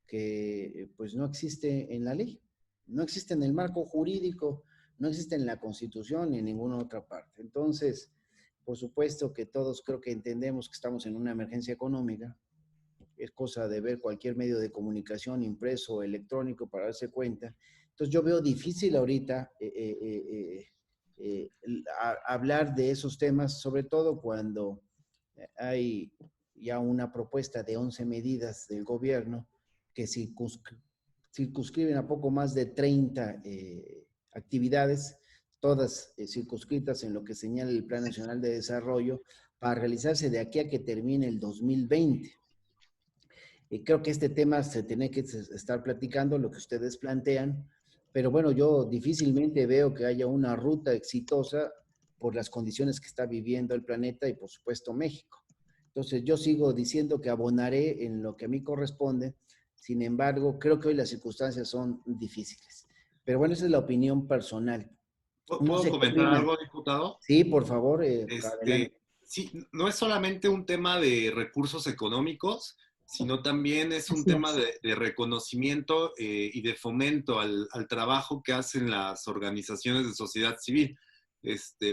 que pues no existe en la ley, no existe en el marco jurídico, no existe en la Constitución ni en ninguna otra parte. Entonces, Por supuesto que todos creo que entendemos que estamos en una emergencia económica. Es cosa de ver cualquier medio de comunicación, impreso o electrónico, para darse cuenta. Entonces yo veo difícil ahorita hablar de esos temas, sobre todo cuando hay ya una propuesta de 11 medidas del gobierno que circunscriben a poco más de 30 actividades, todas circunscritas en lo que señala el Plan Nacional de Desarrollo, para realizarse de aquí a que termine el 2020. Creo que este tema se tiene que estar platicando, lo que ustedes plantean, pero bueno, yo difícilmente veo que haya una ruta exitosa por las condiciones que está viviendo el planeta y por supuesto México. Entonces yo sigo diciendo que abonaré en lo que a mí corresponde, sin embargo, creo que hoy las circunstancias son difíciles. Pero bueno, esa es la opinión personal. No ¿Puedo sé qué comentar opinan. algo, diputado? Sí, por favor, adelante. Sí, no es solamente un tema de recursos económicos, sino también es un tema de reconocimiento y de fomento al trabajo que hacen las organizaciones de sociedad civil.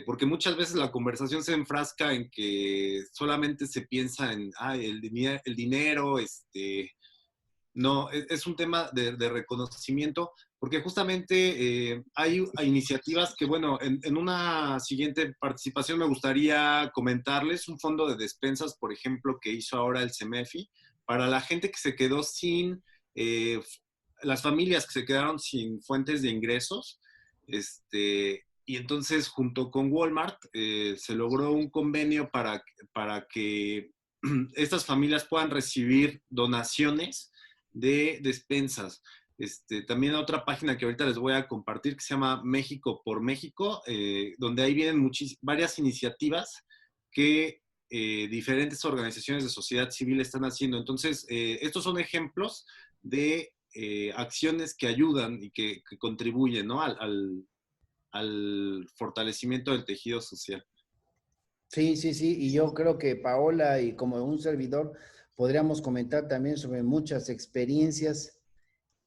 Porque muchas veces la conversación se enfrasca en que solamente se piensa en el dinero, no, es un tema de reconocimiento, porque justamente hay iniciativas que, bueno, en una siguiente participación me gustaría comentarles un fondo de despensas, por ejemplo, que hizo ahora el CEMEFI, para la gente que se quedó sin, las familias que se quedaron sin fuentes de ingresos, y entonces junto con Walmart se logró un convenio para que estas familias puedan recibir donaciones de despensas. También otra página que ahorita les voy a compartir que se llama México por México, donde ahí vienen varias iniciativas que diferentes organizaciones de sociedad civil están haciendo. Entonces, estos son ejemplos de acciones que ayudan y que contribuyen, ¿no? al fortalecimiento del tejido social. Sí, sí, sí, y yo creo que Paola y como un servidor podríamos comentar también sobre muchas experiencias,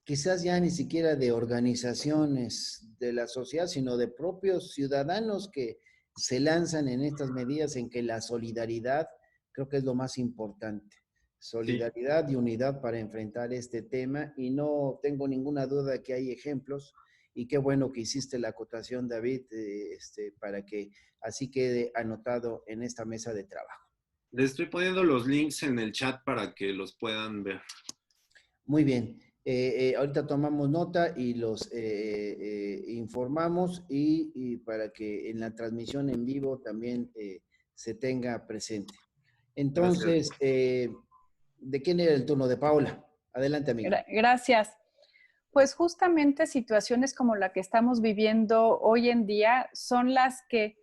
quizás ya ni siquiera de organizaciones de la sociedad, sino de propios ciudadanos que se lanzan en estas medidas en que la solidaridad creo que es lo más importante. Sí. Solidaridad y unidad para enfrentar este tema, y no tengo ninguna duda de que hay ejemplos, y qué bueno que hiciste la acotación, David, para que así quede anotado en esta mesa de trabajo. Les estoy poniendo los links en el chat para que los puedan ver. Muy bien. Ahorita tomamos nota y los informamos, y para que en la transmisión en vivo también se tenga presente. Entonces, ¿de quién era el turno? De Paola. Adelante, amiga. Gracias. Pues justamente situaciones como la que estamos viviendo hoy en día son las que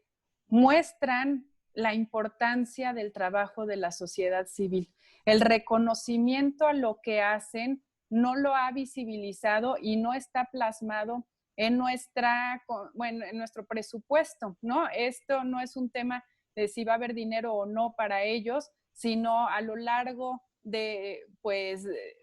muestran la importancia del trabajo de la sociedad civil. El reconocimiento a lo que hacen no lo ha visibilizado y no está plasmado en nuestro presupuesto, ¿no? Esto no es un tema de si va a haber dinero o no para ellos, sino a lo largo de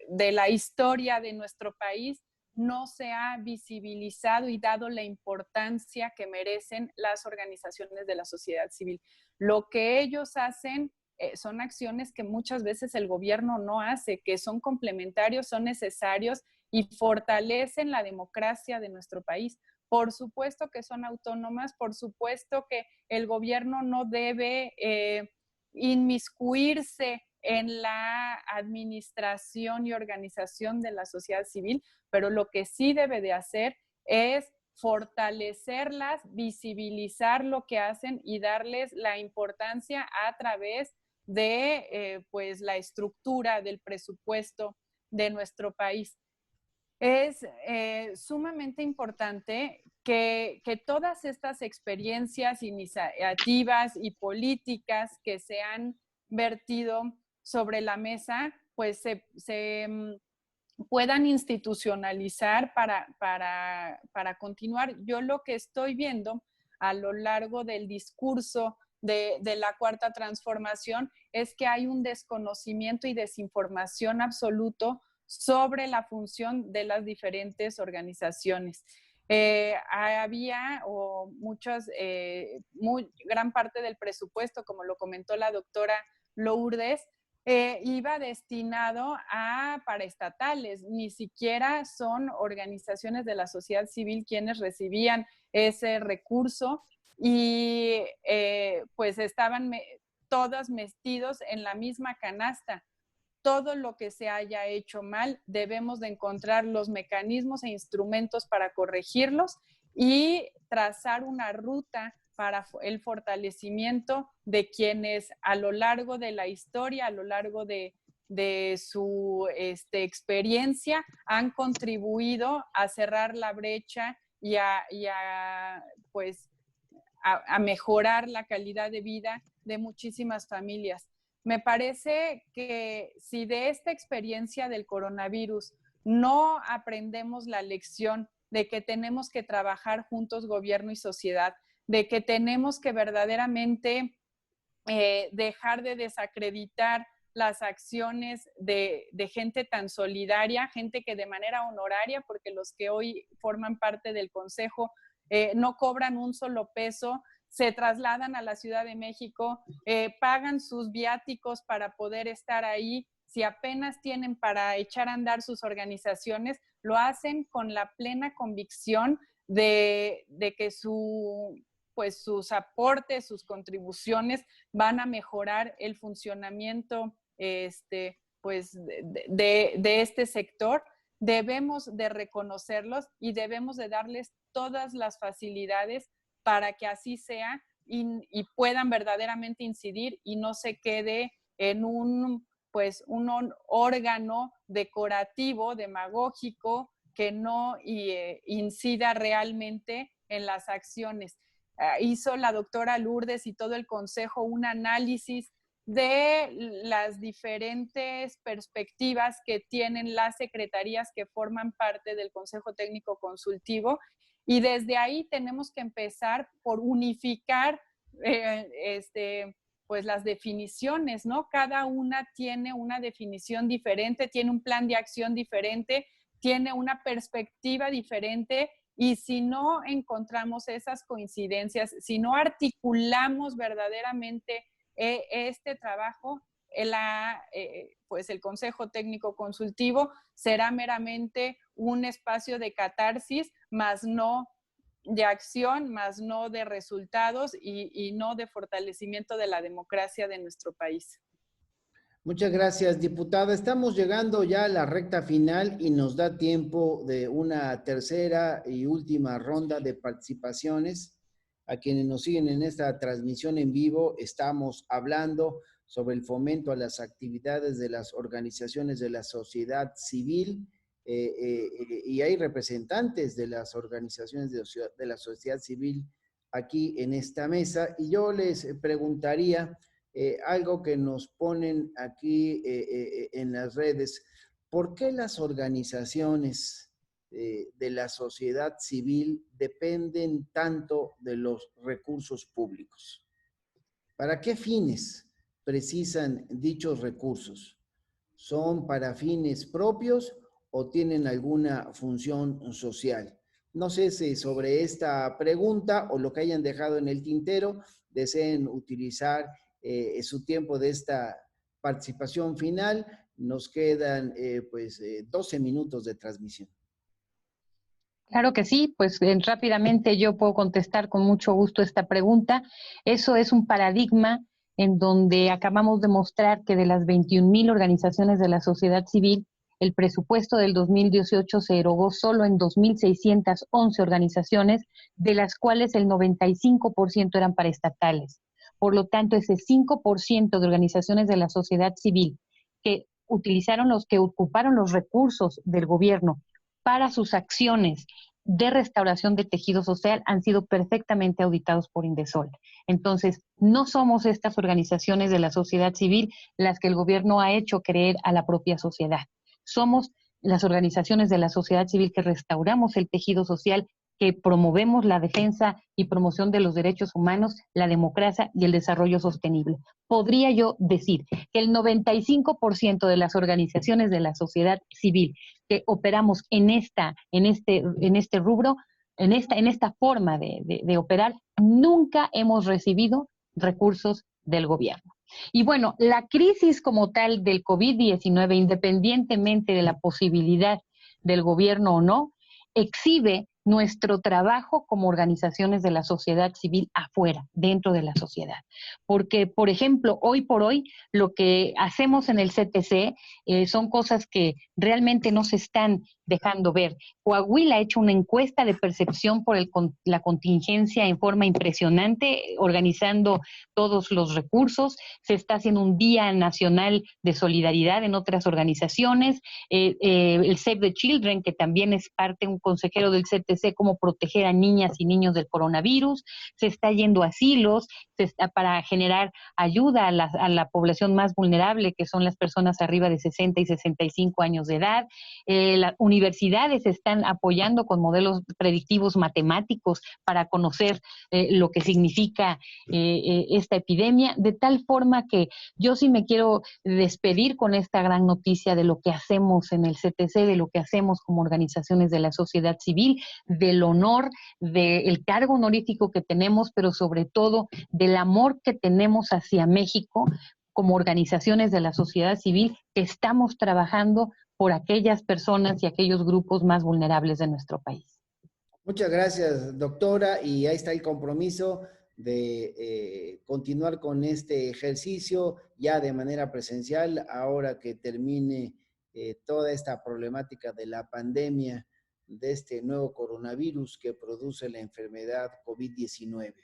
la historia de nuestro país no se ha visibilizado y dado la importancia que merecen las organizaciones de la sociedad civil. Lo que ellos hacen son acciones que muchas veces el gobierno no hace, que son complementarios, son necesarios y fortalecen la democracia de nuestro país. Por supuesto que son autónomas, por supuesto que el gobierno no debe inmiscuirse en la administración y organización de la sociedad civil, pero lo que sí debe de hacer es fortalecerlas, visibilizar lo que hacen y darles la importancia a través de la estructura del presupuesto de nuestro país. Es sumamente importante que todas estas experiencias, iniciativas y políticas que se han vertido sobre la mesa, pues se puedan institucionalizar para continuar. Yo lo que estoy viendo a lo largo del discurso de la Cuarta Transformación es que hay un desconocimiento y desinformación absoluto sobre la función de las diferentes organizaciones. había o gran parte del presupuesto, como lo comentó la doctora Lourdes, iba destinado a paraestatales, ni siquiera son organizaciones de la sociedad civil quienes recibían ese recurso y pues estaban todos metidos en la misma canasta. Todo lo que se haya hecho mal, debemos de encontrar los mecanismos e instrumentos para corregirlos y trazar una ruta para el fortalecimiento de quienes a lo largo de la historia, a lo largo de su experiencia, han contribuido a cerrar la brecha y pues, a mejorar la calidad de vida de muchísimas familias. Me parece que si de esta experiencia del coronavirus no aprendemos la lección de que tenemos que trabajar juntos gobierno y sociedad, de que tenemos que verdaderamente dejar de desacreditar las acciones de gente tan solidaria, gente que de manera honoraria, porque los que hoy forman parte del Consejo no cobran un solo peso, se trasladan a la Ciudad de México, pagan sus viáticos para poder estar ahí. Si apenas tienen para echar a andar sus organizaciones, lo hacen con la plena convicción de que sus aportes, sus contribuciones van a mejorar el funcionamiento pues, de este sector. Debemos de reconocerlos y debemos de darles todas las facilidades para que así sea y puedan verdaderamente incidir y no se quede en un órgano decorativo, demagógico, que no incida realmente en las acciones. Hizo la doctora Lourdes y todo el Consejo un análisis de las diferentes perspectivas que tienen las secretarías que forman parte del Consejo Técnico Consultivo. Y desde ahí tenemos que empezar por unificar pues las definiciones, ¿no? Cada una tiene una definición diferente, tiene un plan de acción diferente, tiene una perspectiva diferente y si no encontramos esas coincidencias, si no articulamos verdaderamente este trabajo, pues el Consejo Técnico Consultivo será meramente un espacio de catarsis, más no de acción, más no de resultados y no de fortalecimiento de la democracia de nuestro país. Muchas gracias, diputada. Estamos llegando ya a la recta final y nos da tiempo de una tercera y última ronda de participaciones. A quienes nos siguen en esta transmisión en vivo, estamos hablando sobre el fomento a las actividades de las organizaciones de la sociedad civil y hay representantes de las organizaciones de la sociedad civil aquí en esta mesa y yo les preguntaría algo que nos ponen aquí en las redes. ¿Por qué las organizaciones de la sociedad civil dependen tanto de los recursos públicos? ¿Para qué fines precisan dichos recursos? ¿Son para fines propios o tienen alguna función social? No sé si sobre esta pregunta o lo que hayan dejado en el tintero deseen utilizar su tiempo de esta participación final. Nos quedan 12 minutos de transmisión. Claro que sí, pues rápidamente yo puedo contestar con mucho gusto esta pregunta. Eso es un paradigma en donde acabamos de mostrar que de las 21,000 organizaciones de la sociedad civil, el presupuesto del 2018 se erogó solo en 2,611 organizaciones, de las cuales el 95% eran paraestatales. Por lo tanto, ese 5% de organizaciones de la sociedad civil que ocuparon los recursos del gobierno para sus acciones de restauración de tejido social han sido perfectamente auditados por Indesol. Entonces, no somos estas organizaciones de la sociedad civil las que el gobierno ha hecho creer a la propia sociedad. Somos las organizaciones de la sociedad civil que restauramos el tejido social, que promovemos la defensa y promoción de los derechos humanos, la democracia y el desarrollo sostenible. Podría yo decir que el 95% de las organizaciones de la sociedad civil que operamos en este rubro en esta forma de operar, nunca hemos recibido recursos del gobierno. Y bueno, la crisis como tal del COVID-19, independientemente de la posibilidad del gobierno o no, exhibe nuestro trabajo como organizaciones de la sociedad civil afuera, dentro de la sociedad. Porque, por ejemplo, hoy por hoy, lo que hacemos en el CTC son cosas que realmente no se están dejando ver. Coahuila ha hecho una encuesta de percepción por la contingencia en forma impresionante, organizando todos los recursos. Se está haciendo un Día Nacional de Solidaridad en otras organizaciones. El Save the Children, que también es parte, un consejero del CTC, cómo proteger a niñas y niños del coronavirus. Se está yendo a asilos para generar ayuda a la población más vulnerable, que son las personas arriba de 60 y 65 años de edad. Las universidades están apoyando con modelos predictivos matemáticos para conocer lo que significa esta epidemia, de tal forma que yo sí me quiero despedir con esta gran noticia de lo que hacemos en el CTC, de lo que hacemos como organizaciones de la sociedad civil, del honor, del cargo honorífico que tenemos, pero sobre todo del amor que tenemos hacia México como organizaciones de la sociedad civil que estamos trabajando por aquellas personas y aquellos grupos más vulnerables de nuestro país. Muchas gracias, doctora, y ahí está el compromiso de continuar con este ejercicio ya de manera presencial, ahora que termine toda esta problemática de la pandemia, de este nuevo coronavirus que produce la enfermedad COVID-19.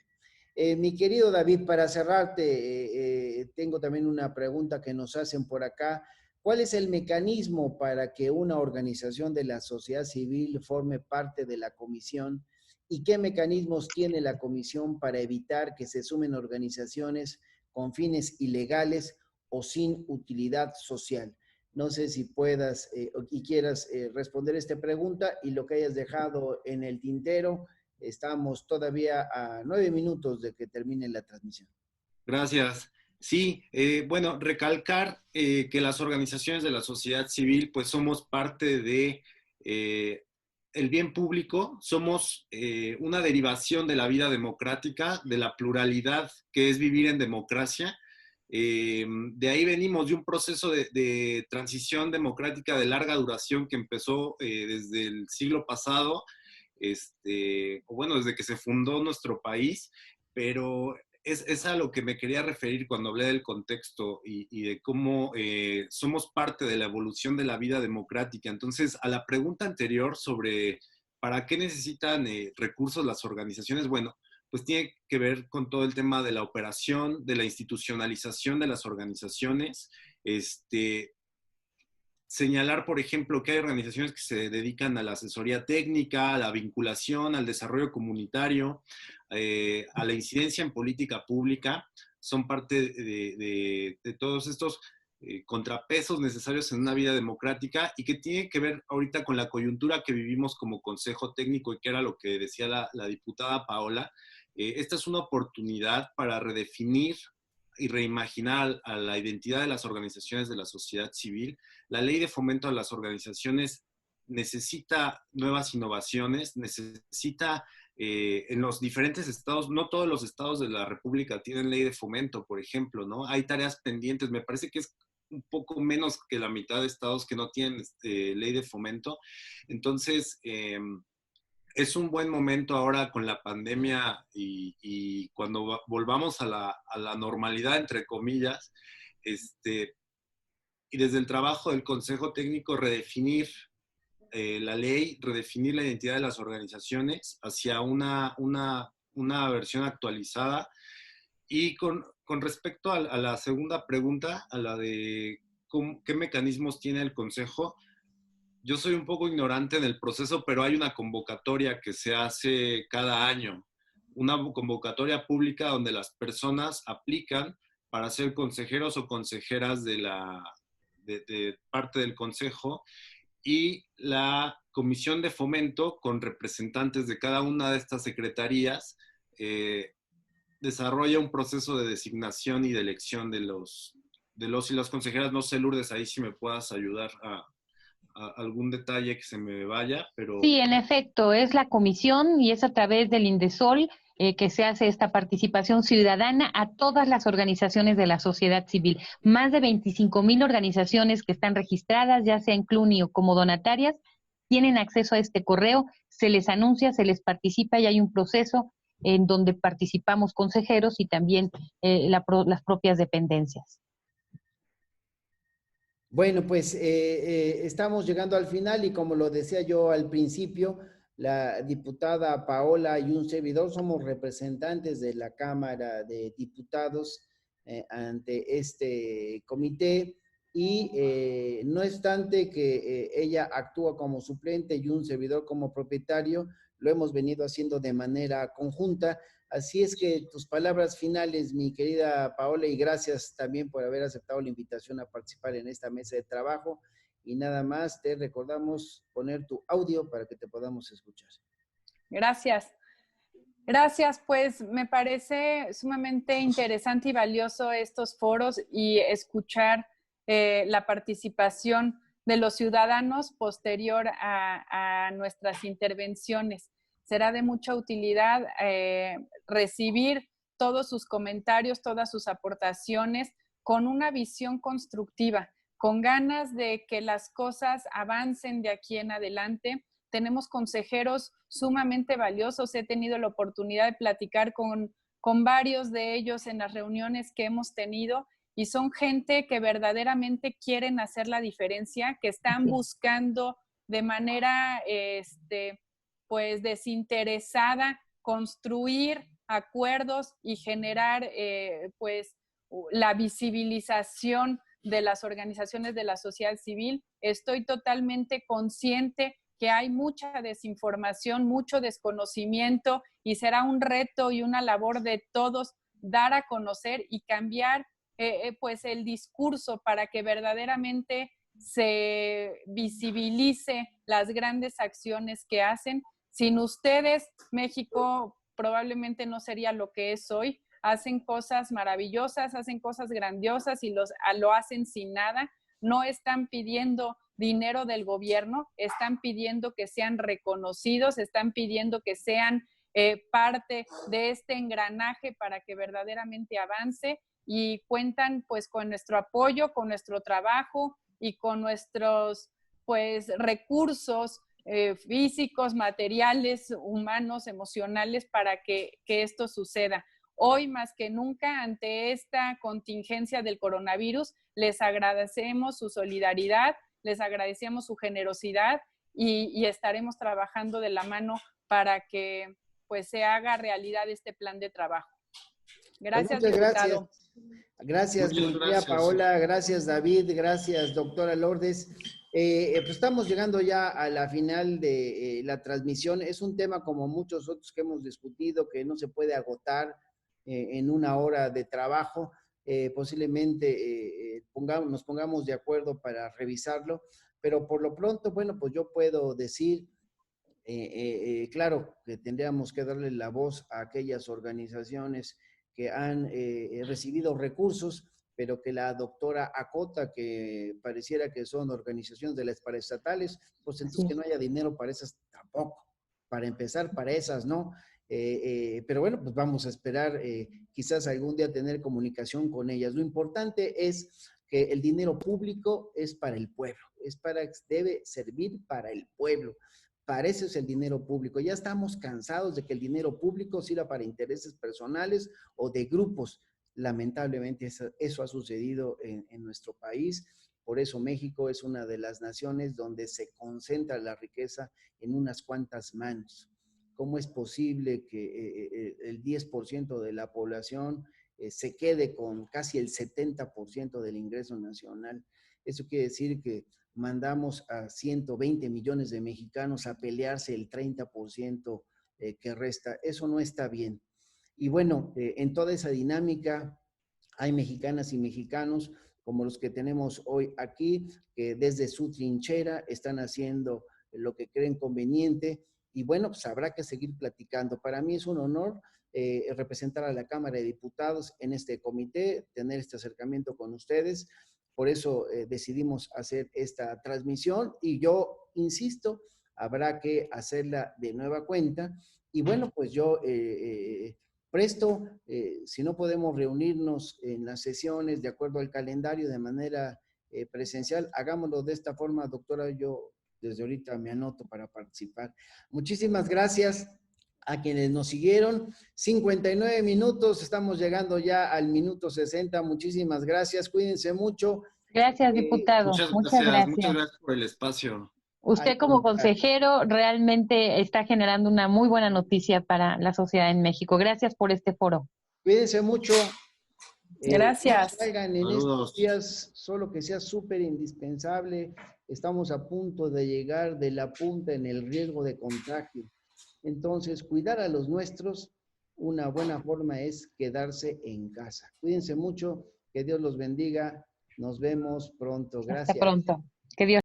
Mi querido David, para cerrarte, tengo también una pregunta que nos hacen por acá. ¿Cuál es el mecanismo para que una organización de la sociedad civil forme parte de la comisión? ¿Y qué mecanismos tiene la comisión para evitar que se sumen organizaciones con fines ilegales o sin utilidad social? No sé si puedas y quieras responder esta pregunta, y lo que hayas dejado en el tintero. Estamos todavía a 9 minutos de que termine la transmisión. Gracias. Sí, bueno, recalcar que las organizaciones de la sociedad civil pues somos parte de el bien público, somos una derivación de la vida democrática, de la pluralidad que es vivir en democracia. De ahí venimos de un proceso de transición democrática de larga duración que empezó desde el siglo pasado, bueno, desde que se fundó nuestro país, pero es a lo que me quería referir cuando hablé del contexto y de cómo somos parte de la evolución de la vida democrática. Entonces, a la pregunta anterior sobre ¿para qué necesitan recursos las organizaciones? Bueno, pues tiene que ver con todo el tema de la operación, de la institucionalización de las organizaciones, señalar, por ejemplo, que hay organizaciones que se dedican a la asesoría técnica, a la vinculación, al desarrollo comunitario, a la incidencia en política pública, son parte de todos estos contrapesos necesarios en una vida democrática y que tiene que ver ahorita con la coyuntura que vivimos como Consejo Técnico y que era lo que decía la diputada Paola. Esta es una oportunidad para redefinir y reimaginar a la identidad de las organizaciones de la sociedad civil. La ley de fomento a las organizaciones necesita nuevas innovaciones, necesita en los diferentes estados, no todos los estados de la República tienen ley de fomento, por ejemplo, ¿no? Hay tareas pendientes, me parece que es un poco menos que la mitad de estados que no tienen ley de fomento. Entonces, es un buen momento ahora con la pandemia y cuando volvamos a la normalidad, entre comillas, y desde el trabajo del Consejo Técnico redefinir la ley, redefinir la identidad de las organizaciones hacia una versión actualizada. Y con respecto a la segunda pregunta, a la de qué mecanismos tiene el Consejo, yo soy un poco ignorante en el proceso, pero hay una convocatoria que se hace cada año, una convocatoria pública donde las personas aplican para ser consejeros o consejeras de parte del consejo, y la comisión de fomento con representantes de cada una de estas secretarías desarrolla un proceso de designación y de elección de los y las consejeras. No sé, Lourdes, ahí si me puedas ayudar algún detalle que se me vaya, pero... Sí, en efecto, es la comisión y es a través del Indesol que se hace esta participación ciudadana a todas las organizaciones de la sociedad civil. Más de 25,000 organizaciones que están registradas, ya sea en CLUNY o como donatarias, tienen acceso a este correo, se les anuncia, se les participa y hay un proceso en donde participamos consejeros y también las propias dependencias. Bueno, pues estamos llegando al final y como lo decía yo al principio, la diputada Paola y un servidor somos representantes de la Cámara de Diputados ante este comité y no obstante que ella actúa como suplente y un servidor como propietario, lo hemos venido haciendo de manera conjunta. Así es que tus palabras finales, mi querida Paola, y gracias también por haber aceptado la invitación a participar en esta mesa de trabajo. Y nada más, te recordamos poner tu audio para que te podamos escuchar. Gracias. Gracias, pues me parece sumamente interesante y valioso estos foros y escuchar la participación de los ciudadanos posterior a nuestras intervenciones. Será de mucha utilidad recibir todos sus comentarios, todas sus aportaciones con una visión constructiva, con ganas de que las cosas avancen de aquí en adelante. Tenemos consejeros sumamente valiosos. He tenido la oportunidad de platicar con varios de ellos en las reuniones que hemos tenido y son gente que verdaderamente quieren hacer la diferencia, que están buscando de manera pues desinteresada construir acuerdos y generar pues la visibilización de las organizaciones de la sociedad civil. Estoy totalmente consciente que hay mucha desinformación, mucho desconocimiento y será un reto y una labor de todos dar a conocer y cambiar pues el discurso para que verdaderamente se visibilice las grandes acciones que hacen. Sin ustedes, México probablemente no sería lo que es hoy. Hacen cosas maravillosas, hacen cosas grandiosas y lo hacen sin nada. No están pidiendo dinero del gobierno, están pidiendo que sean reconocidos, están pidiendo que sean parte de este engranaje para que verdaderamente avance y cuentan pues con nuestro apoyo, con nuestro trabajo y con nuestros pues recursos físicos, materiales, humanos, emocionales para que esto suceda. Hoy más que nunca, ante esta contingencia del coronavirus, les agradecemos su solidaridad, les agradecemos su generosidad y estaremos trabajando de la mano para que pues se haga realidad este plan de trabajo. Gracias, pues muchas diputado. Gracias, mi tía Paola, gracias, David, gracias, doctora Lourdes. Pues estamos llegando ya a la final de la transmisión. Es un tema como muchos otros que hemos discutido, que no se puede agotar en una hora de trabajo. Posiblemente nos pongamos de acuerdo para revisarlo, pero por lo pronto, bueno, pues yo puedo decir, claro, que tendríamos que darle la voz a aquellas organizaciones que han recibido recursos, pero que la doctora acota que pareciera que son organizaciones de las paraestatales, pues entonces que no haya dinero para esas tampoco. Para empezar, para esas no. Pero bueno, pues vamos a esperar quizás algún día tener comunicación con ellas. Lo importante es que el dinero público es para el pueblo, debe servir para el pueblo. Para eso es el dinero público. Ya estamos cansados de que el dinero público sirva para intereses personales o de grupos. Lamentablemente eso ha sucedido en nuestro país. Por eso México es una de las naciones donde se concentra la riqueza en unas cuantas manos. ¿Cómo es posible que el 10% de la población se quede con casi el 70% del ingreso nacional? Eso quiere decir que mandamos a 120 millones de mexicanos a pelearse el 30% que resta. Eso no está bien. Y bueno, en toda esa dinámica hay mexicanas y mexicanos como los que tenemos hoy aquí, que desde su trinchera están haciendo lo que creen conveniente. Y bueno, pues habrá que seguir platicando. Para mí es un honor representar a la Cámara de Diputados en este comité, tener este acercamiento con ustedes. por eso decidimos hacer esta transmisión y yo insisto, habrá que hacerla de nueva cuenta. Y bueno, pues yo presto, si no podemos reunirnos en las sesiones de acuerdo al calendario de manera presencial, hagámoslo de esta forma, doctora. Yo desde ahorita me anoto para participar. Muchísimas gracias a quienes nos siguieron. 59 minutos, estamos llegando ya al minuto 60. Muchísimas gracias, cuídense mucho. Gracias, diputado. Muchas gracias por el espacio. Usted como consejero realmente está generando una muy buena noticia para la sociedad en México. Gracias por este foro. Cuídense mucho. Gracias. Traigan en estos días solo que sea súper indispensable. Estamos a punto de llegar de la punta en el riesgo de contagio. Entonces, cuidar a los nuestros, una buena forma es quedarse en casa. Cuídense mucho, que Dios los bendiga. Nos vemos pronto. Gracias. Hasta pronto. Que Dios